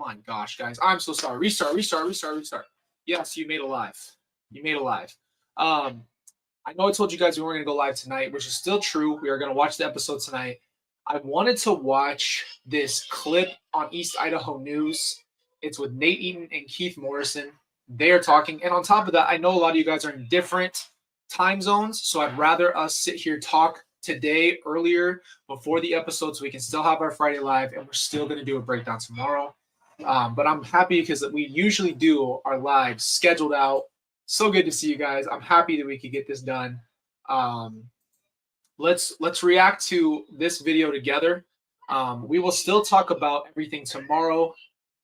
my gosh, guys. I'm so sorry. Restart. Yes, you made a live. You made a live. I know I told you guys we weren't going to go live tonight, which is still true. We are going to watch the episode tonight. I wanted to watch this clip on East Idaho News. It's with Nate Eaton and Keith Morrison. They are talking. And on top of that, I know a lot of you guys are in different time zones, so I'd rather us sit here talk today earlier before the episode so we can still have our Friday live, and we're still going to do a breakdown tomorrow. But I'm happy because we usually do our lives scheduled out. So good to see you guys. I'm happy that we could get this done. Let's react to this video together. We will still talk about everything tomorrow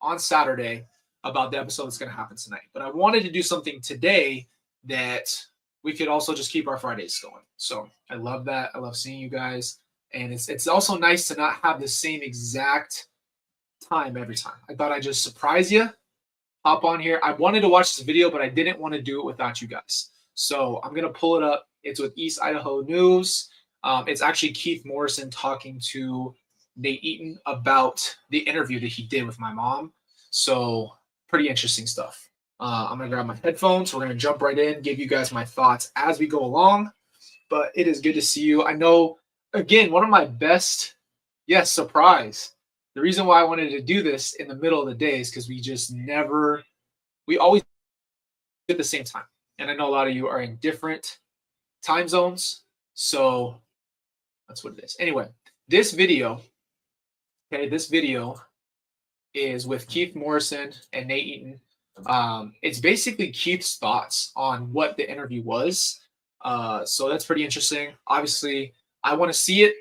on Saturday about the episode that's going to happen tonight. But I wanted to do something today that we could also just keep our Fridays going. So I love that. I love seeing you guys. And it's also nice to not have the same exact time every time. I thought I'd just surprise you. Hop on here. I wanted to watch this video, but I didn't want to do it without you guys. So I'm going to pull it up. It's with East Idaho News. It's actually Keith Morrison talking to Nate Eaton about the interview that he did with my mom. So pretty interesting stuff. I'm going to grab my headphones. We're going to jump right in, give you guys my thoughts as we go along. But it is good to see you. I know, again, one of my best, yes, surprise. The reason why I wanted to do this in the middle of the day is because we always at the same time. And I know a lot of you are in different time zones. So that's what it is. Anyway, this video is with Keith Morrison and Nate Eaton. It's basically Keith's thoughts on what the interview was. So that's pretty interesting. Obviously, I want to see it.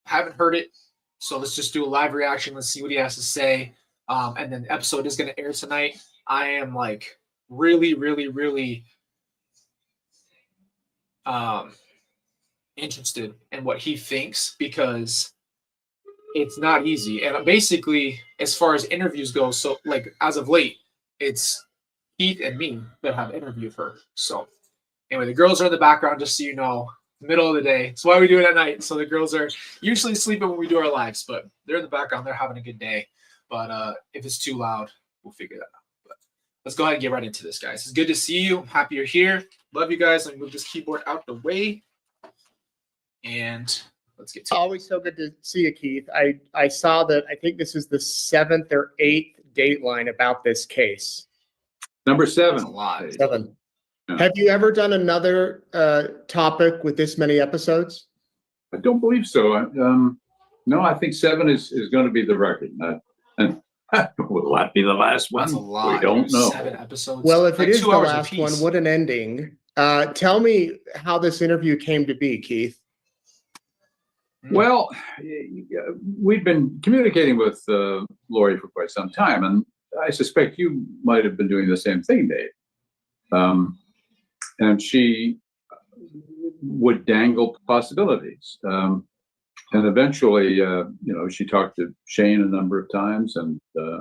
Haven't heard it. So let's just do a live reaction. Let's see what he has to say. And then the episode is going to air tonight. I am like really, really, really interested in what he thinks because it's not easy. And basically, as far as interviews go, so like as of late, it's Keith and me that have interviewed her. So anyway, the girls are in the background, just so you know, middle of the day. That's why we do it at night. So the girls are usually sleeping when we do our lives, but they're in the background. They're having a good day. But if it's too loud, we'll figure that out. But let's go ahead and get right into this, guys. It's good to see you. I'm happy you're here. Love you guys. Let me move this keyboard out the way. And let's get to it. Always so good to see you, Keith. I saw that. I think this is the 7th or 8th Dateline about this case. Number 7. That's a lot. 7. Yeah. Have you ever done another topic with this many episodes? I don't believe so. No, I think 7 is going to be the record. And will that be the last one? That's a lot. We don't know. 7 episodes. Well, if like it is 2 the hours last apiece. one, what an ending. Tell me how this interview came to be, Keith. Well, we've been communicating with Lori for quite some time, and I suspect you might have been doing the same thing, Dave. And she would dangle possibilities. And eventually, she talked to Shane a number of times, and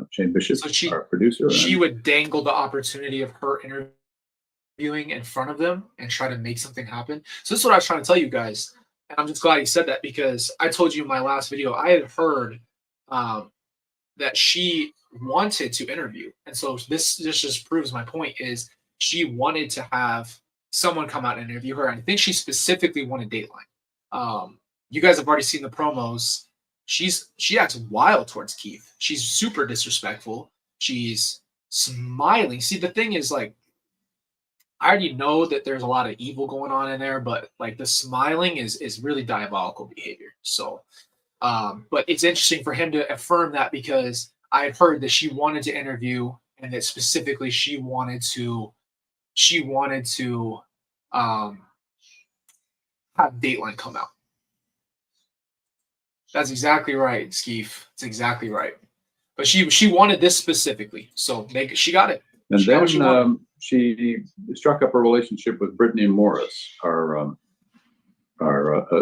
Shane Bishop, our producer. She would dangle the opportunity of her interviewing in front of them and try to make something happen. So this is what I was trying to tell you guys. And I'm just glad you said that because I told you in my last video, I had heard that she wanted to interview. And so this just proves my point is she wanted to have someone come out and interview her. And I think she specifically wanted Dateline. You guys have already seen the promos. She acts wild towards Keith. She's super disrespectful. She's smiling. See, the thing is, like, I already know that there's a lot of evil going on in there, but like the smiling is really diabolical behavior. So, but it's interesting for him to affirm that because I had heard that she wanted to interview and that specifically she wanted to have Dateline come out. That's exactly right, Skeef. That's exactly right. But she wanted this specifically, so she got it. And then she struck up a relationship with Brittany Morris, our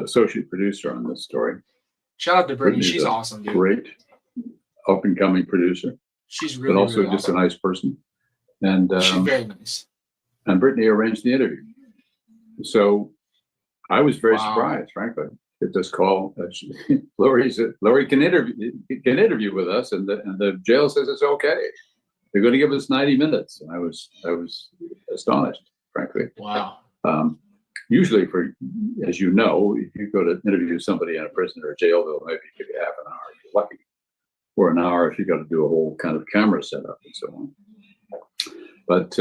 associate producer on this story. Shout out to Brittany. She's awesome, dude. Great up and coming producer. She's really, but also really just awesome. a nice person. And she's very nice. And Brittany arranged the interview. So I was very surprised, frankly. get this call. Lori can interview with us, and the jail says it's okay. They're going to give us 90 minutes. And I was astonished, frankly. Wow. Usually, as you know, if you go to interview somebody in a prison or a jail, they'll maybe give you half an hour if you're lucky, or an hour if you got to do a whole kind of camera setup and so on. But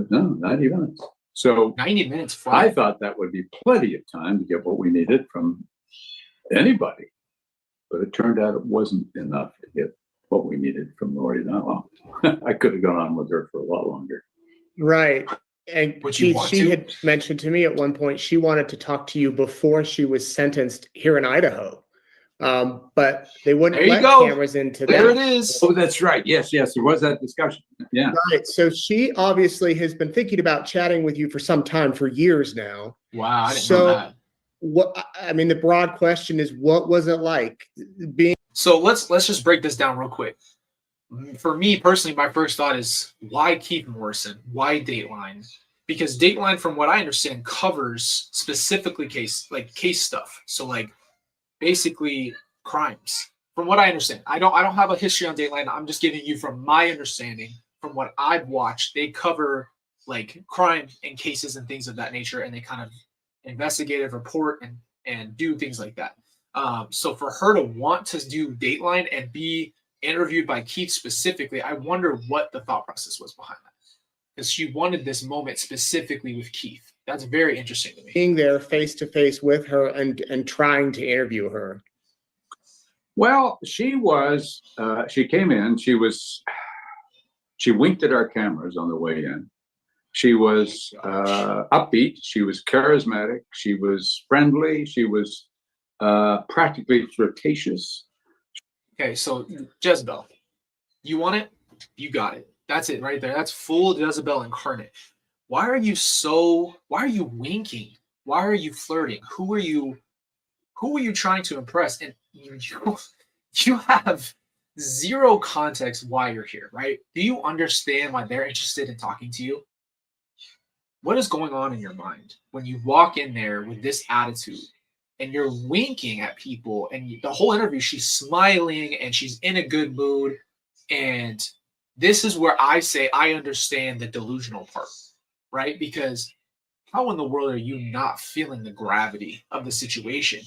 no, 90 minutes. So 90 minutes flat. I thought that would be plenty of time to get what we needed from anybody, but it turned out it wasn't enough to get what we needed from Lori. Well, I could have gone on with her for a lot longer. Right. And she had mentioned to me at one point she wanted to talk to you before she was sentenced here in Idaho, but they wouldn't let cameras into there. It is. Oh, that's right. Yes, there was that discussion. Yeah. Right. So she obviously has been thinking about chatting with you for some time, for years now. Wow. I didn't know that. The broad question is, what was it like being? So let's just break this down real quick. For me personally, my first thought is, why Keith Morrison? Why Dateline? Because Dateline, from what I understand, covers specifically case stuff. So like basically crimes. From what I understand, I don't have a history on Dateline. I'm just giving you from my understanding, from what I've watched. They cover like crime and cases and things of that nature, and they kind of investigative report and do things like that. So for her to want to do Dateline and be interviewed by Keith specifically, I wonder what the thought process was behind that, because she wanted this moment specifically with Keith. That's very interesting to me. Being there face to face with her and trying to interview her. Well, she came in, she winked at our cameras on the way in. She was upbeat, she was charismatic, she was friendly, she was practically flirtatious. Okay, so Jezebel, you want it? You got it. That's it right there. That's full Jezebel incarnate. Why are you winking? Why are you flirting? Who are you trying to impress? And you have zero context why you're here, right? Do you understand why they're interested in talking to you? What is going on in your mind when you walk in there with this attitude and you're winking at people, and the whole interview she's smiling and she's in a good mood? And this is where I say I understand the delusional part, right? Because how in the world are you not feeling the gravity of the situation?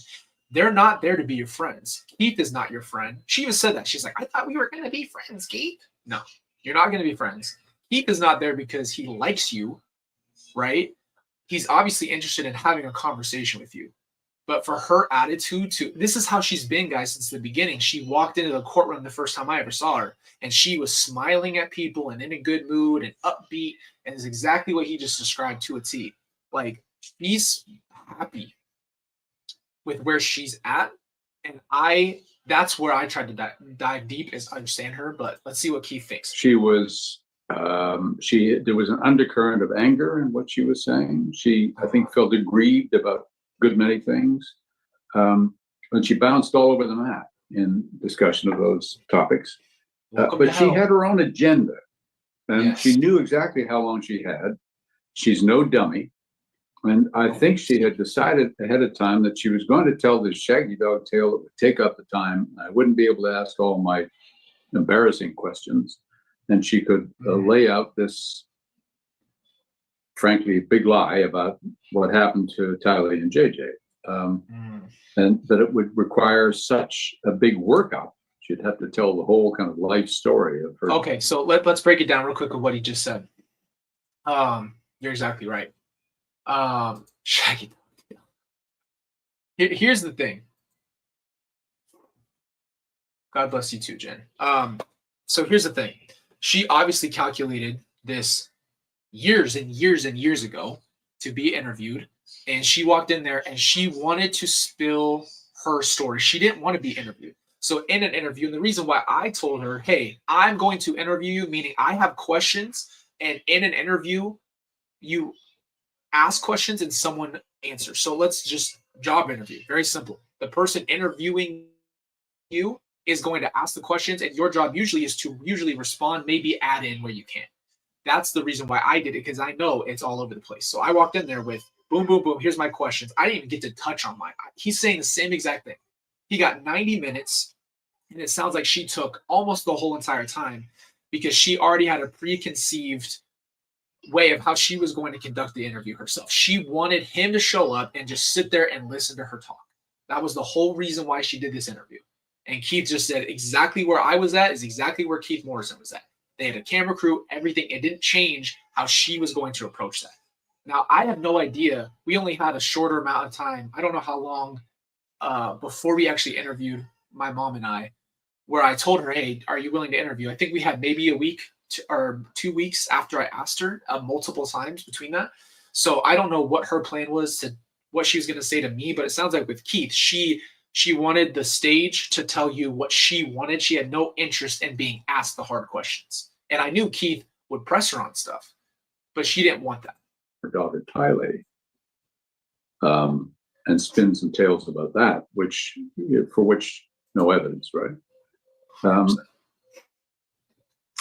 They're not there to be your friends. Keith is not your friend. She even said that. She's like, I thought we were going to be friends, Keith. No, you're not going to be friends. Keith is not there because he likes you, right? He's obviously interested in having a conversation with you. But for her attitude this is how she's been, guys, since the beginning. She walked into the courtroom the first time I ever saw her, and she was smiling at people and in a good mood and upbeat, and is exactly what he just described to a T. Like, she's happy with where she's at, and that's where I tried to dive deep, is understand her. But let's see what Keith thinks. She was there was an undercurrent of anger in what she was saying. She, I think, felt aggrieved about good many things, and she bounced all over the map in discussion of those topics. But she had her own agenda, and she knew exactly how long she had. She's no dummy. And I think she had decided ahead of time that she was going to tell this shaggy dog tale that would take up the time. I wouldn't be able to ask all my embarrassing questions. And she could lay out this, frankly, big lie about what happened to Tylee and JJ. And that it would require such a big workup. She'd have to tell the whole kind of life story of her. Okay, so let's break it down real quick with what he just said. You're exactly right. Shaggy. Here's the thing. God bless you too, Jen. So here's the thing. She obviously calculated this years and years and years ago to be interviewed, and she walked in there and she wanted to spill her story. She didn't want to be interviewed. So in an interview, and the reason why I told her, hey, I'm going to interview you, meaning I have questions, and in an interview, you ask questions and someone answers. So let's just job interview. Very simple. The person interviewing you is going to ask the questions, and your job usually is to respond, maybe add in where you can. That's the reason why I did it, because I know it's all over the place. So I walked in there with boom, boom, boom. Here's my questions. I didn't even get to touch on mine. He's saying the same exact thing. He got 90 minutes, and it sounds like she took almost the whole entire time because she already had a preconceived way of how she was going to conduct the interview herself. She wanted him to show up and just sit there and listen to her talk. That was the whole reason why she did this interview. And Keith just said exactly where I was at is exactly where Keith Morrison was at. They had a camera crew, everything. It didn't change how she was going to approach that. Now, I have no idea. We only had a shorter amount of time. I don't know how long before we actually interviewed my mom and I, where I told her, hey, are you willing to interview? I think we had maybe a week or 2 weeks after I asked her multiple times between that. So I don't know what her plan was to what she was going to say to me, but it sounds like with Keith, she wanted the stage to tell you what she wanted. She had no interest in being asked the hard questions. And I knew Keith would press her on stuff, but she didn't want that. Her daughter, Tylee, and spin some tales about that, for which no evidence, right?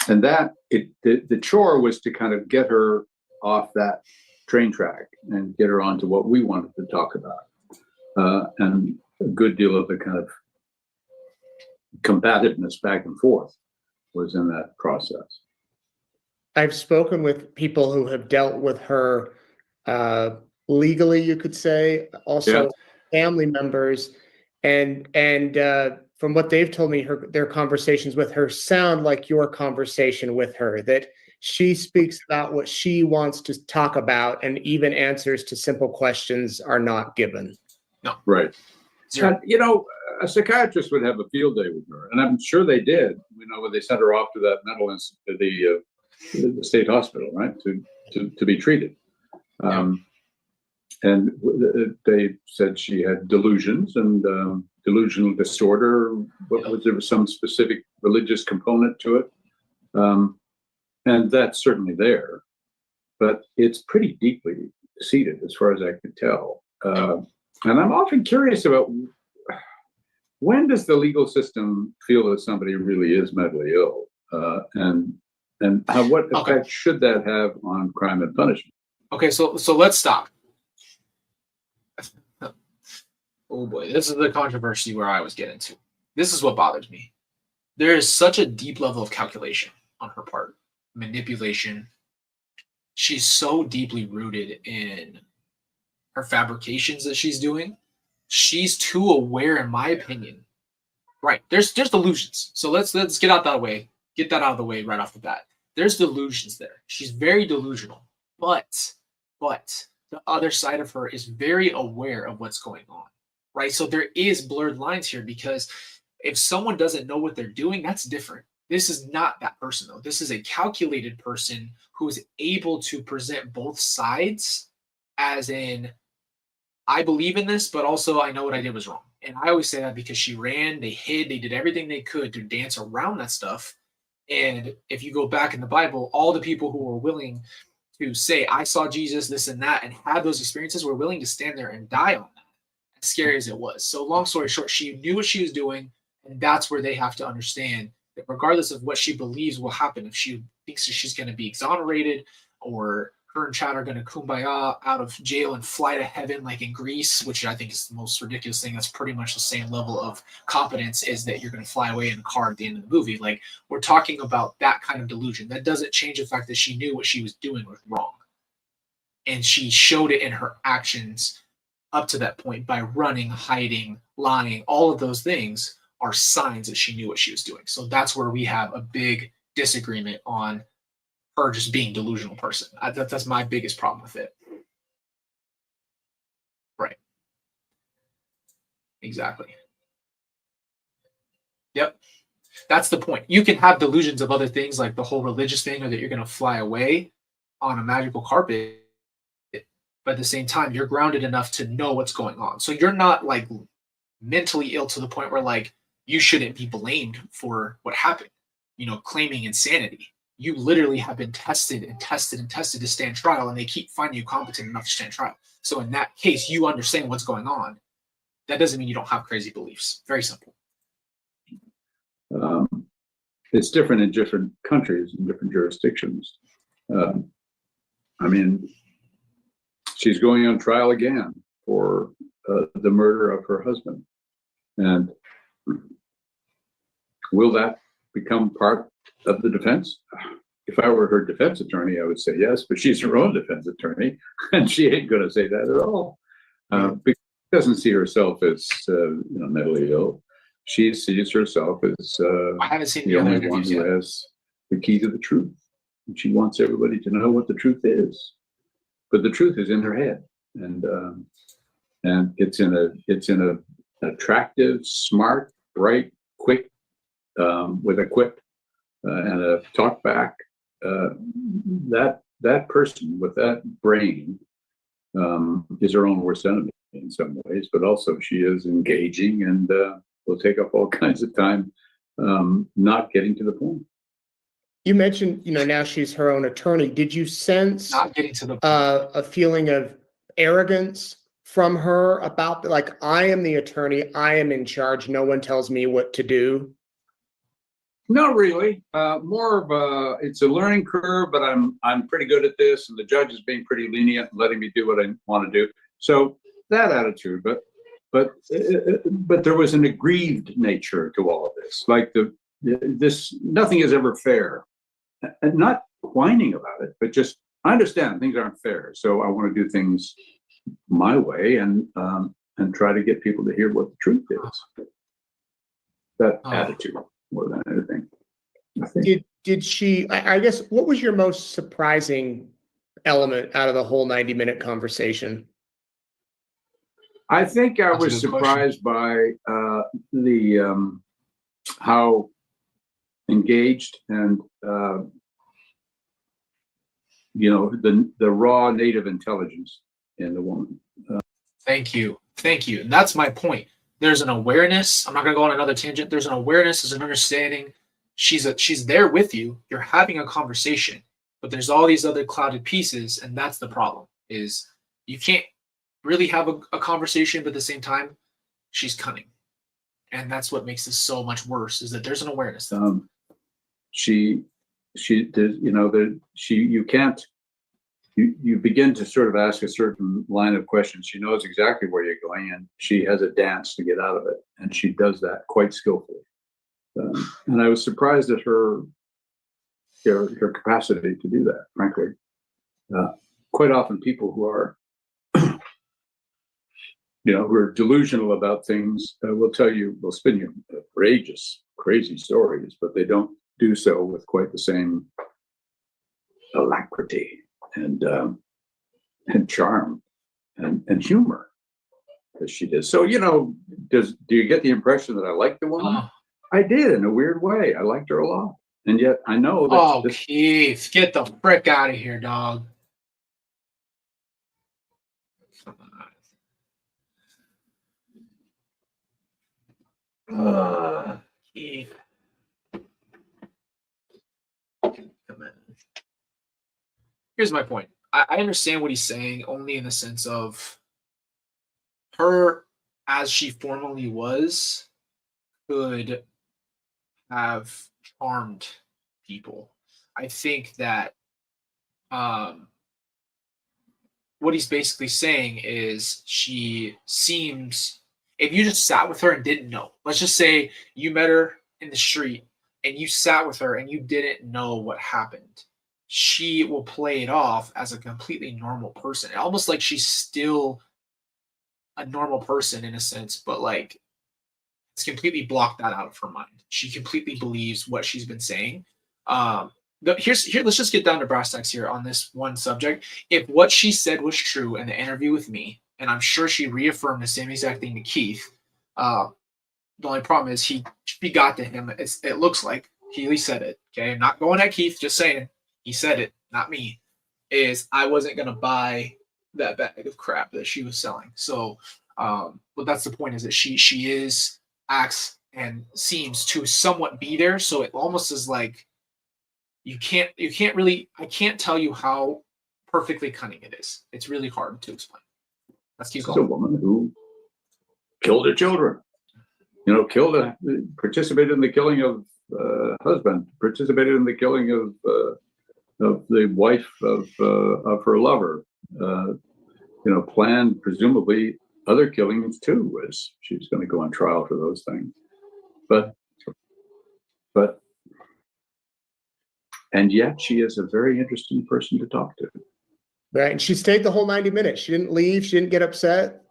And that the chore was to kind of get her off that train track and get her onto what we wanted to talk about, and a good deal of the kind of combativeness back and forth was in that process. I've spoken with people who have dealt with her legally, you could say, also family members, and from what they've told me, their conversations with her sound like your conversation with her, that she speaks about what she wants to talk about, and even answers to simple questions are not given. No. Right. A psychiatrist would have a field day with her, and I'm sure they did. When they sent her off to that mental institute, the state hospital, right, to be treated. And they said she had delusions and delusional disorder. There was some specific religious component to it, and that's certainly there, but it's pretty deeply seated, as far as I can tell. And I'm often curious about, when does the legal system feel that somebody really is mentally ill, and what effect should that have on crime and punishment? Okay, so let's stop. Oh boy, this is the controversy where I was getting to. This is what bothers me. There is such a deep level of calculation on her part, manipulation. She's so deeply rooted in her fabrications that she's doing. She's too aware, in my opinion. Right, there's delusions. So let's get out that way. Get that out of the way right off the bat. There's delusions there. She's very delusional, but the other side of her is very aware of what's going on. Right, so there is blurred lines here, because if someone doesn't know what they're doing, that's different. This is not that person, though. This is a calculated person who is able to present both sides, as in, I believe in this, but also I know what I did was wrong. And I always say that because she ran, they hid, they did everything they could to dance around that stuff. And if you go back in the Bible, all the people who were willing to say, I saw Jesus, this and that, and have those experiences, were willing to stand there and die on that, as scary as it was. So long story short, she knew what she was doing, and that's where they have to understand that regardless of what she believes will happen, if she thinks that she's going to be exonerated, or her and Chad are going to kumbaya out of jail and fly to heaven like in Greece, which I think is the most ridiculous thing. That's pretty much the same level of competence, is that you're going to fly away in a car at the end of the movie. Like, we're talking about that kind of delusion. That doesn't change the fact that she knew what she was doing was wrong. And she showed it in her actions up to that point by running, hiding, lying. All of those things are signs that she knew what she was doing. So that's where we have a big disagreement on her just being a delusional person. That's my biggest problem with it. Right. Exactly. Yep. That's the point. You can have delusions of other things, like the whole religious thing, or that you're going to fly away on a magical carpet. But at the same time, you're grounded enough to know what's going on. So you're not like mentally ill to the point where like you shouldn't be blamed for what happened, claiming insanity. You literally have been tested and tested and tested to stand trial, and they keep finding you competent enough to stand trial. So in that case, you understand what's going on. That doesn't mean you don't have crazy beliefs. Very simple. It's different in different countries and different jurisdictions. she's going on trial again for the murder of her husband. And will that become part of the defense? If I were her defense attorney, I would say yes, but she's her own defense attorney, and she ain't going to say that at all. Because she doesn't see herself as mentally ill. She sees herself as I haven't seen the only one who has the key to the truth. And she wants everybody to know what the truth is. But the truth is in her head, and it's in a attractive, smart, bright, quick, with a quip and a talk back. That person with that brain is her own worst enemy in some ways, but also she is engaging and will take up all kinds of time not getting to the point. You mentioned, now she's her own attorney. Did you sense not getting to the a feeling of arrogance from her about like, I am the attorney, I am in charge, no one tells me what to do? Not really. More of it's a learning curve, but I'm pretty good at this, and the judge is being pretty lenient and letting me do what I want to do. So that attitude, but there was an aggrieved nature to all of this. Like this, nothing is ever fair, and not whining about it, but just I understand things aren't fair, so I want to do things my way and try to get people to hear what the truth is. That attitude. More than anything, I think. Did she? I guess what was your most surprising element out of the whole 90-minute conversation? I think I was surprised by the how engaged and the raw native intelligence in the woman. Thank you. And that's my point. There's an awareness. I'm not going to go on another tangent. There's an awareness, there's an understanding. She's there with you. You're having a conversation, but there's all these other clouded pieces, and that's the problem. Is you can't really have a conversation, but at the same time, she's cunning, and that's what makes this so much worse. Is that there's an awareness. She did. You can't. You begin to sort of ask a certain line of questions. She knows exactly where you're going, and she has a dance to get out of it, and she does that quite skillfully. And I was surprised at her capacity to do that. Frankly, quite often people who are, who are delusional about things will spin you outrageous, crazy stories, but they don't do so with quite the same alacrity and charm and humor as she does. So, do you get the impression that I like the woman? I did, in a weird way. I liked her a lot. And yet I know that Keith, get the frick out of here, dog. Keith. Come on. Here's my point. I understand what he's saying only in the sense of her, as she formerly was, could have charmed people. I think that what he's basically saying is she seems, if you just sat with her and didn't know, let's just say you met her in the street and you sat with her and you didn't know what happened, she will play it off as a completely normal person. Almost like she's still a normal person in a sense, but like it's completely blocked that out of her mind. She completely believes what she's been saying. Let's just get down to brass tacks here on this one subject. If what she said was true in the interview with me, and I'm sure she reaffirmed the same exact thing to Keith, the only problem is she got to him. It looks like he said it. Okay, I'm not going at Keith, just saying he said it, not me. Is I wasn't gonna buy that bag of crap that she was selling. So, but that's the point, is that she acts and seems to somewhat be there. So it almost is like you can't really, I can't tell you how perfectly cunning it is. It's really hard to explain. Let's keep going. It's a woman who killed her children, participated in the killing of husband, participated in the killing of the wife of her lover, planned presumably other killings too, as she was going to go on trial for those things. But and yet she is a very interesting person to talk to. Right. And she stayed the whole 90 minutes. She didn't leave. She didn't get upset.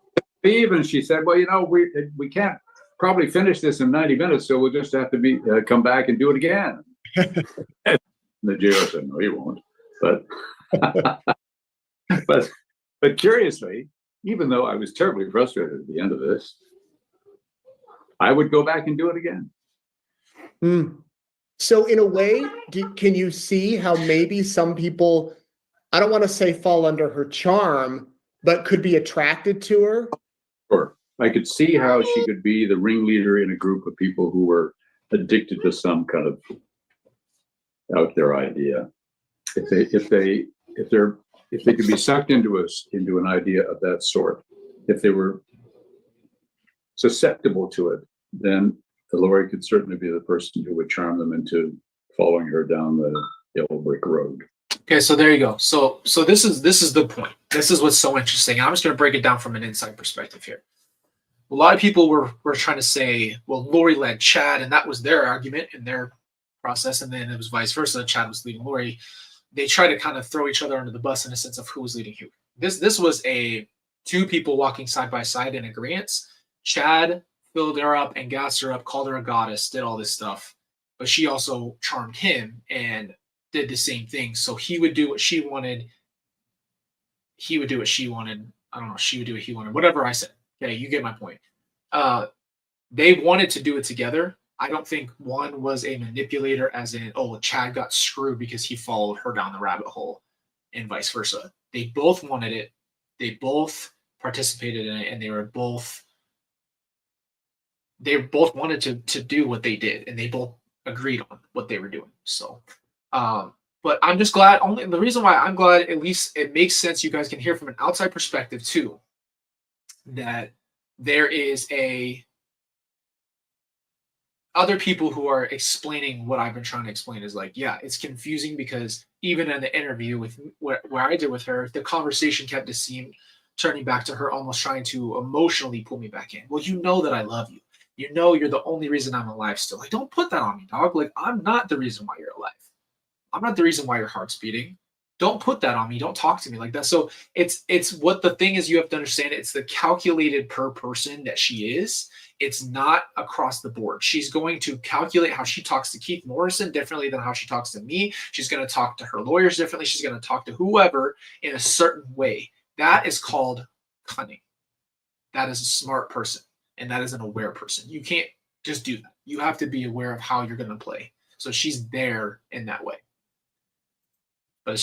Even she said, well, we can't probably finish this in 90 minutes, so we'll just have to come back and do it again. The jailer said, no, you won't. But curiously, even though I was terribly frustrated at the end of this, I would go back and do it again. So in a way, can you see how maybe some people, I don't want to say fall under her charm, but could be attracted to her? Sure. I could see how she could be the ringleader in a group of people who were addicted to some kind of out there idea. If they could be sucked into an idea of that sort, if they were susceptible to it, then Lori could certainly be the person who would charm them into following her down the yellow brick road. Okay, so there you go. So this is the point. This is what's so interesting. I'm just going to break it down from an inside perspective here. A lot of people were trying to say, well, Lori led Chad, and that was their argument in their process, and then it was vice versa. Chad was leading Lori. They try to kind of throw each other under the bus in a sense of who was leading who. This was two people walking side by side in agreement. Chad filled her up and gassed her up, called her a goddess, did all this stuff, but she also charmed him and did the same thing. So he would do what she wanted. He would do what she wanted. I don't know. She would do what he wanted. Whatever I said. Okay, you get my point. They wanted to do it together. I don't think one was a manipulator, as in, oh, Chad got screwed because he followed her down the rabbit hole, and vice versa. They both wanted it. They both participated in it, and they both wanted to do what they did, and they both agreed on what they were doing. So, but I'm just glad. Only the reason why I'm glad, at least it makes sense. You guys can hear from an outside perspective too, that there is other people who are explaining what I've been trying to explain is like, yeah, it's confusing because even in the interview with where I did with her, the conversation kept turning back to her, almost trying to emotionally pull me back in. Well, you know that I love you. You know you're the only reason I'm alive still. Like, don't put that on me, dog. Like, I'm not the reason why you're alive. I'm not the reason why your heart's beating. Don't put that on me. Don't talk to me like that. So it's what the thing is, you have to understand. It's the calculated per person that she is. It's not across the board. She's going to calculate how she talks to Keith Morrison differently than how she talks to me. She's going to talk to her lawyers differently. She's going to talk to whoever in a certain way. That is called cunning. That is a smart person, and that is an aware person. You can't just do that. You have to be aware of how you're going to play. So she's there in that way. But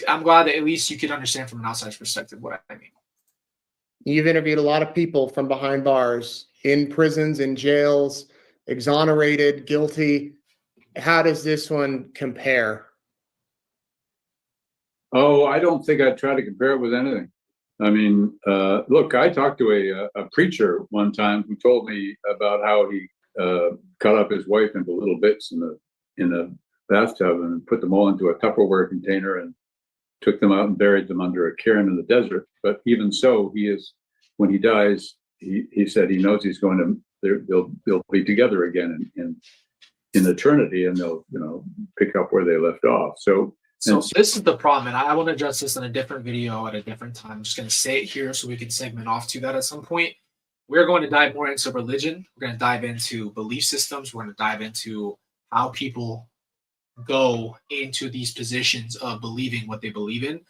I'm glad that at least you could understand from an outside perspective what I mean. You've interviewed a lot of people from behind bars, in prisons, in jails, exonerated, guilty. How does this one compare? Oh, I don't think I'd try to compare it with anything. I mean, look, I talked to a preacher one time who told me about how he cut up his wife into little bits in a bathtub and put them all into a Tupperware container and took them out and buried them under a cairn in the desert. But even so, when he dies, he said he knows he's going to, they'll be together again in eternity, and they'll pick up where they left off. So this is the problem, and I want to address this in a different video at a different time. I'm just going to say it here so we can segment off to that at some point. We're going to dive more into religion. We're going to dive into belief systems. We're going to dive into how people go into these positions of believing what they believe in.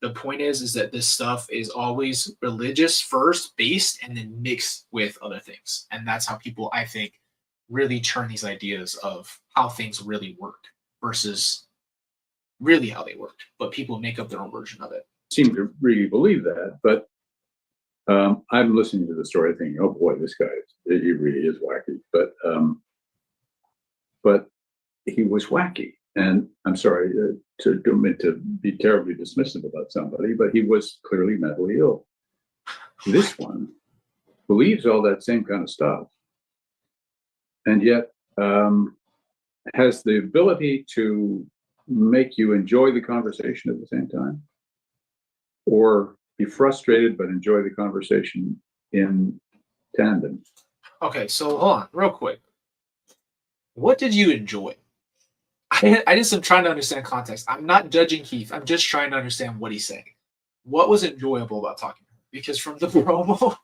The point is that this stuff is always religious first, based, and then mixed with other things. And that's how people, I think, really turn these ideas of how things really work versus really how they worked. But people make up their own version of it. Seem to really believe that, but I'm listening to the story thinking, oh boy, this guy, he really is wacky. But he was wacky. And I'm sorry to be terribly dismissive about somebody, but he was clearly mentally ill. This one believes all that same kind of stuff, and yet has the ability to make you enjoy the conversation at the same time, or be frustrated but enjoy the conversation in tandem. Okay, so hold on, real quick. What did you enjoy? I just am trying to understand context. I'm not judging Keith. I'm just trying to understand what he's saying. What was enjoyable about talking to him? Because from the promo,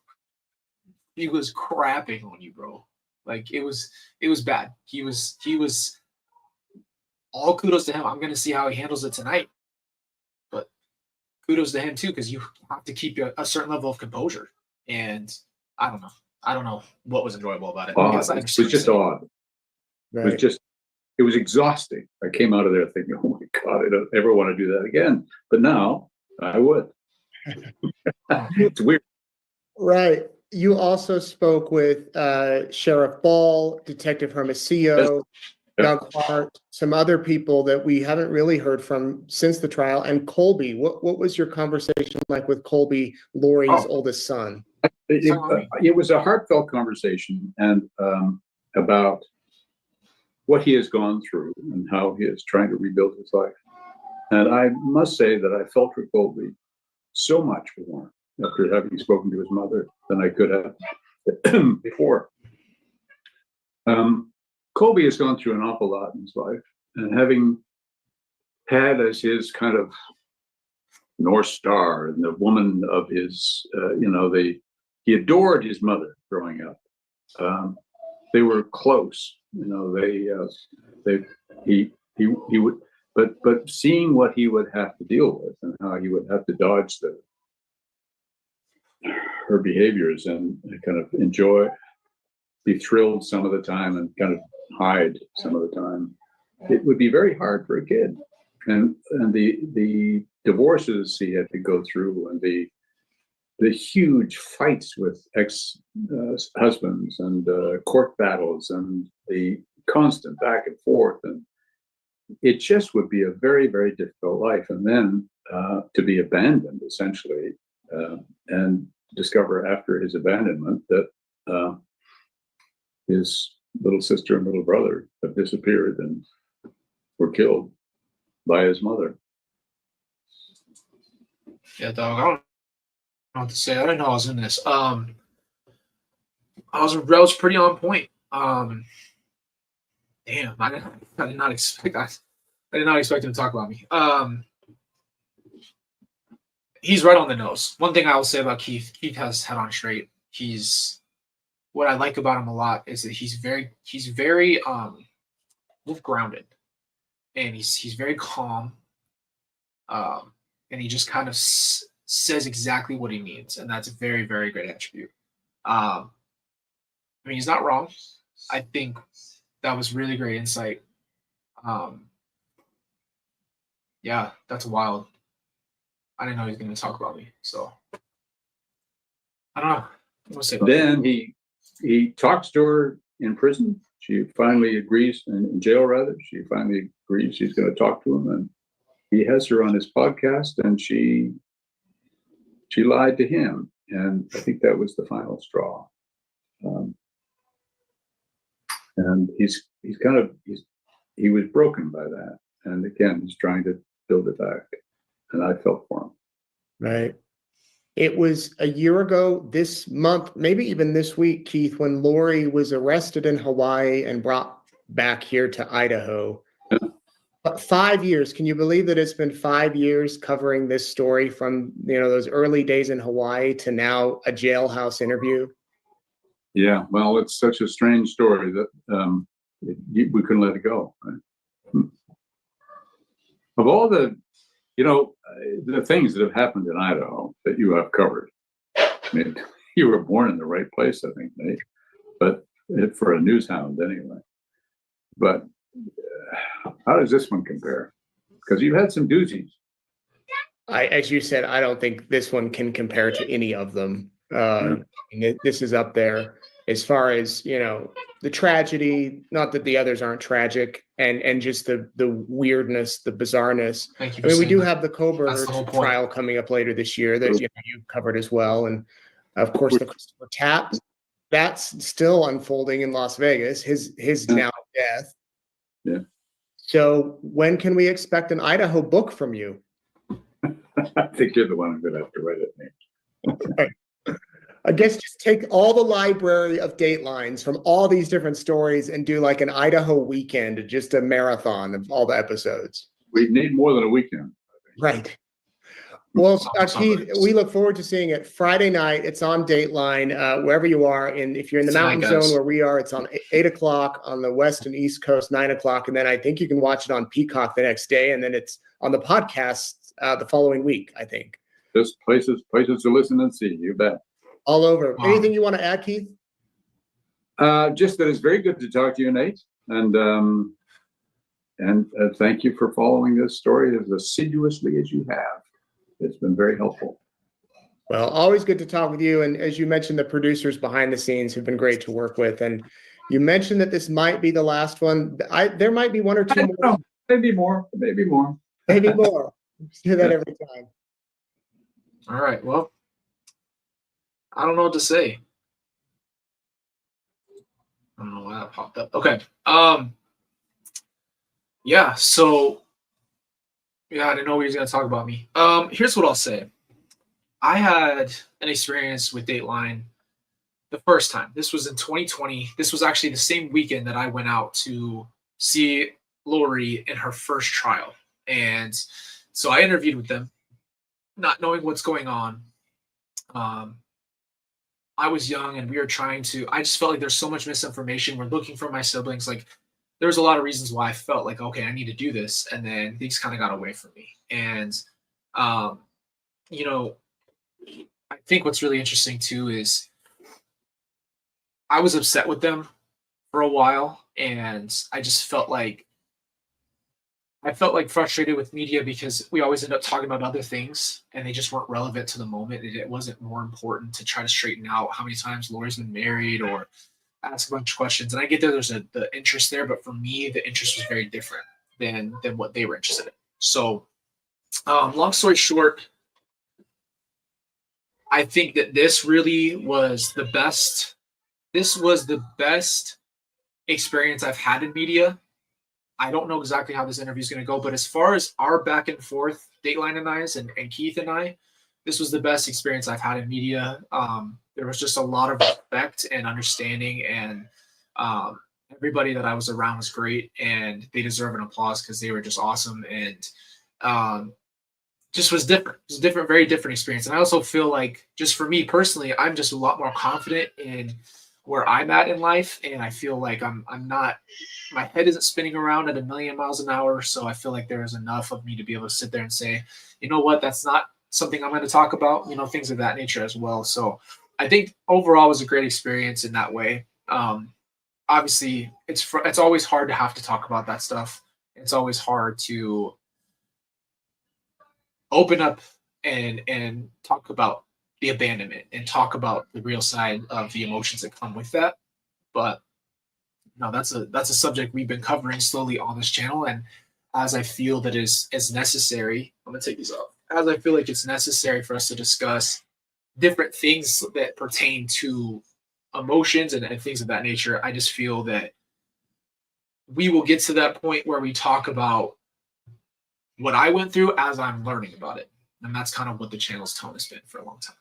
he was crapping on you, bro. Like it was bad. He was all kudos to him. I'm gonna see how he handles it tonight. But kudos to him too, because you have to keep a certain level of composure. And I don't know what was enjoyable about it. Odd. It was just odd. Right. It was exhausting. I came out of there thinking, oh my God, I don't ever want to do that again. But now I would. It's weird. Right. You also spoke with Sheriff Ball, Detective Hermosillo, Doug Hart, some other people that we haven't really heard from since the trial, and Colby. What was your conversation like with Colby, Lori's oldest son? It was a heartfelt conversation and about what he has gone through and how he is trying to rebuild his life. And I must say that I felt for Colby so much more after having spoken to his mother than I could have before. Colby has gone through an awful lot in his life, and having had as his kind of North Star and the woman of his, he adored his mother growing up. They were close, he would, but seeing what he would have to deal with and how he would have to dodge her behaviors and kind of be thrilled some of the time and kind of hide some of the time. It would be very hard for a kid, and the divorces he had to go through and the huge fights with ex-husbands and court battles and the constant back and forth, and it just would be a very, very difficult life. And then to be abandoned essentially, and discover after his abandonment that his little sister and little brother have disappeared and were killed by his mother. Yeah, dog. I don't know what to say. I didn't know I was in this. I was pretty on point. Damn, I did not expect that. I did not expect him to talk about me. He's right on the nose. One thing I will say about Keith has head on straight. What I like about him a lot is that he's very grounded, and he's very calm. And he just kind of says exactly what he means, and that's a very, very great attribute. I mean, he's not wrong. I think that was really great insight. Yeah, that's wild. I didn't know he was going to talk about me, so I don't know. What to say about then that? He talks to her in prison. She finally agrees, in jail rather. She finally agrees she's going to talk to him, and he has her on his podcast, and she lied to him, and I think that was the final straw. And he was broken by that, and again, he's trying to build it back, and I felt for him. Right. It was a year ago this month, maybe even this week, Keith, when Lori was arrested in Hawaii and brought back here to Idaho. But 5 years, can you believe that it's been 5 years covering this story from, those early days in Hawaii to now a jailhouse interview? Yeah, well, it's such a strange story that we couldn't let it go. Right? Of all the things that have happened in Idaho that you have covered, I mean, you were born in the right place, I think, Nate, but for a news hound anyway. But how does this one compare? Because you've had some doozies. As you said, I don't think this one can compare to any of them. This is up there as far as, the tragedy, not that the others aren't tragic, and just the weirdness, the bizarreness. I mean, we do have the Coburn trial coming up later this year that you've covered as well. And of course, the Christopher Tapp, that's still unfolding in Las Vegas, his now death. Yeah. So when can we expect an Idaho book from you? I think you're the one who's going to have to write it. I guess just take all the library of Datelines from all these different stories and do like an Idaho weekend, just a marathon of all the episodes. We need more than a weekend. Right. Well, Keith, we look forward to seeing it Friday night. It's on Dateline, wherever you are. And if you're in the mountain zone where we are, it's on 8 o'clock on the West and East Coast, 9 o'clock. And then I think you can watch it on Peacock the next day. And then it's on the podcast the following week, I think. Just places to listen and see. You bet. All over. Anything you want to add, Keith? Just that it's very good to talk to you, Nate. And thank you for following this story as assiduously as you have. It's been very helpful. Well, always good to talk with you. And as you mentioned, the producers behind the scenes have been great to work with. And you mentioned that this might be the last one. There might be one or two more. Maybe more. Maybe more. Maybe more. Do that every time. All right. Well, I don't know what to say. I don't know why that popped up. Okay. Yeah. So, yeah, I didn't know he was going to talk about me. Here's what I'll say. I had an experience with Dateline the first time. This was in 2020. This was actually the same weekend that I went out to see Lori in her first trial. And so I interviewed with them, not knowing what's going on. I was young and we were trying to, I just felt like there's so much misinformation. We're looking for my siblings. Like there was a lot of reasons why I felt like, okay, I need to do this. And then things kind of got away from me. And, you know, I think what's really interesting too is I was upset with them for a while. And I just felt like, frustrated with media because we always end up talking about other things and they just weren't relevant to the moment. It wasn't more important to try to straighten out how many times Lori's been married or ask a bunch of questions. And I get that there's the interest there, but for me, the interest was very different than what they were interested in. So long story short, I think that this really was the best. This was the best experience I've had in media. I don't know exactly how this interview is going to go, but as far as our back and forth, Dateline and I, and Keith and I, this was the best experience I've had in media. There was just a lot of respect and understanding, and everybody that I was around was great, and they deserve an applause because they were just awesome, and just was different. It was a different, very different experience. And I also feel like, just for me personally, I'm just a lot more confident in where I'm at in life, and I feel like I'm not, my head isn't spinning around at 1,000,000 miles an hour. So I feel like there is enough of me to be able to sit there and say, you know what, that's not something I'm going to talk about, you know, things of that nature as well. So I think overall it was a great experience in that way. Obviously it's always hard to have to talk about that stuff. It's always hard to open up and talk about the abandonment and talk about the real side of the emotions that come with that. But no, that's a subject we've been covering slowly on this channel. And as I feel that is necessary, I'm gonna take these off. As I feel like it's necessary for us to discuss different things that pertain to emotions and things of that nature, I just feel that we will get to that point where we talk about what I went through as I'm learning about it. And that's kind of what the channel's tone has been for a long time.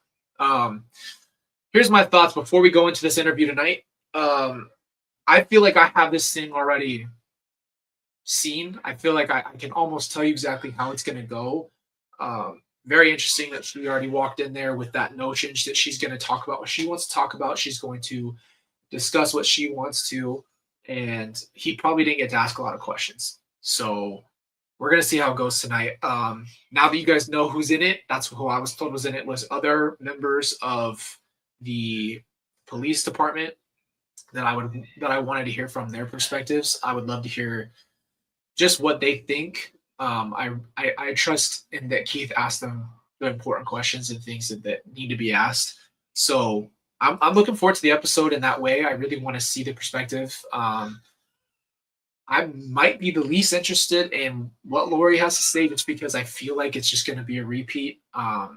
Here's my thoughts before we go into this interview tonight. I feel like I have this thing already seen. I feel like I can almost tell you exactly how it's going to go. Very interesting that she already walked in there with that notion that she's going to talk about what she wants to talk about. She's going to discuss what she wants to, and he probably didn't get to ask a lot of questions. So we're going to see how it goes tonight. Now that you guys know who's in it, that's who I was told was in it, was other members of the police department that I wanted to hear from their perspectives. I would love to hear just what they think. I trust in that Keith asked them the important questions and things that need to be asked. So I'm looking forward to the episode in that way. I really want to see the perspective. I might be the least interested in what Lori has to say, just because I feel like it's just going to be a repeat. I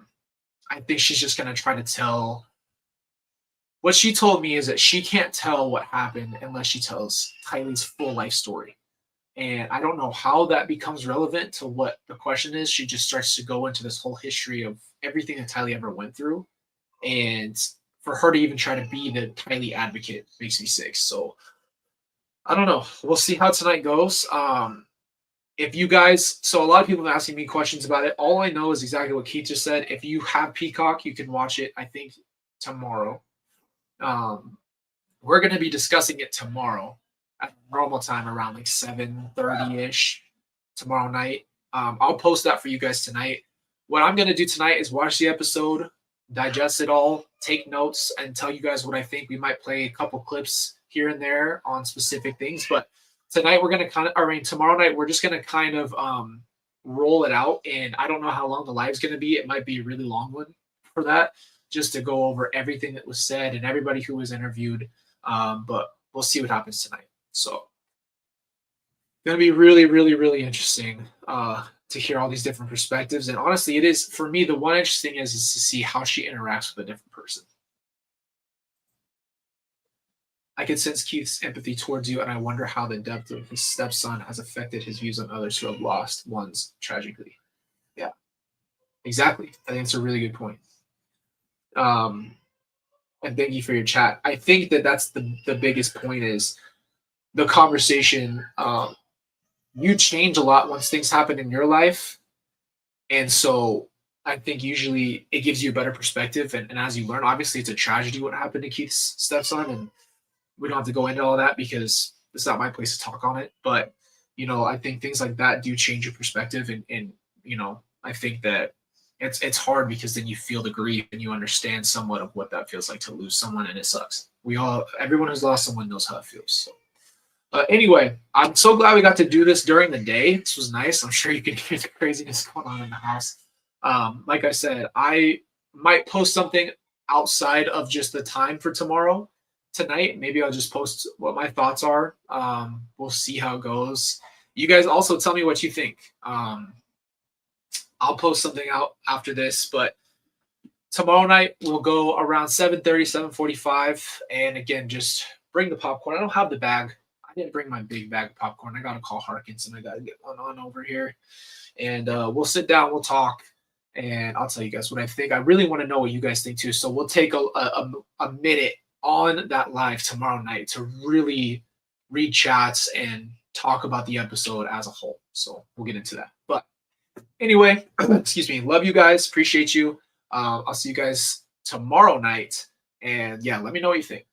think she's just going to try to tell. What she told me is that she can't tell what happened unless she tells Tylee's full life story. And I don't know how that becomes relevant to what the question is. She just starts to go into this whole history of everything that Tylee ever went through. And for her to even try to be the Tylee advocate makes me sick. So I don't know. We'll see how tonight goes. If you guys, so a lot of people have been asking me questions about it. All I know is exactly what Keith just said. If you have Peacock, you can watch it, I think, tomorrow. We're going to be discussing it tomorrow at normal time around like 7:30-ish tomorrow night. I'll post that for you guys tonight. What I'm going to do tonight is watch the episode, digest it all, take notes, and tell you guys what I think. We might play a couple clips here and there on specific things, but tonight we're going to tomorrow night we're just going to kind of roll it out, and I don't know how long the live's going to be. It might be a really long one for that, just to go over everything that was said and everybody who was interviewed, but we'll see what happens tonight. So going to be really, really, really interesting to hear all these different perspectives. And honestly, it is, for me, the one interesting is to see how she interacts with a different person. I could sense Keith's empathy towards you, and I wonder how the death of his stepson has affected his views on others who have lost ones tragically. Yeah, exactly. I think it's a really good point. And thank you for your chat. I think that's the biggest point is the conversation. You change a lot once things happen in your life. And so I think usually it gives you a better perspective. And as you learn, obviously it's a tragedy what happened to Keith's stepson, and we don't have to go into all that because it's not my place to talk on it. But, I think things like that do change your perspective. And I think that it's hard because then you feel the grief and you understand somewhat of what that feels like to lose someone, and it sucks. Everyone who's lost someone knows how it feels. So. Anyway, I'm so glad we got to do this during the day. This was nice. I'm sure you can hear the craziness going on in the house. Like I said, I might post something outside of just the time for tomorrow. Tonight, maybe I'll just post what my thoughts are. We'll see how it goes. You guys also tell me what you think. I'll post something out after this, but tomorrow night we'll go around 7:30, 7:45. And again, just bring the popcorn. I don't have the bag. I didn't bring my big bag of popcorn. I got to call Harkins and I got to get one on over here. And we'll sit down, we'll talk, and I'll tell you guys what I think. I really want to know what you guys think too. So we'll take a minute on that live tomorrow night to really read chats and talk about the episode as a whole. So we'll get into that. But anyway, excuse me. Love you guys. Appreciate you. I'll see you guys tomorrow night. And yeah, let me know what you think.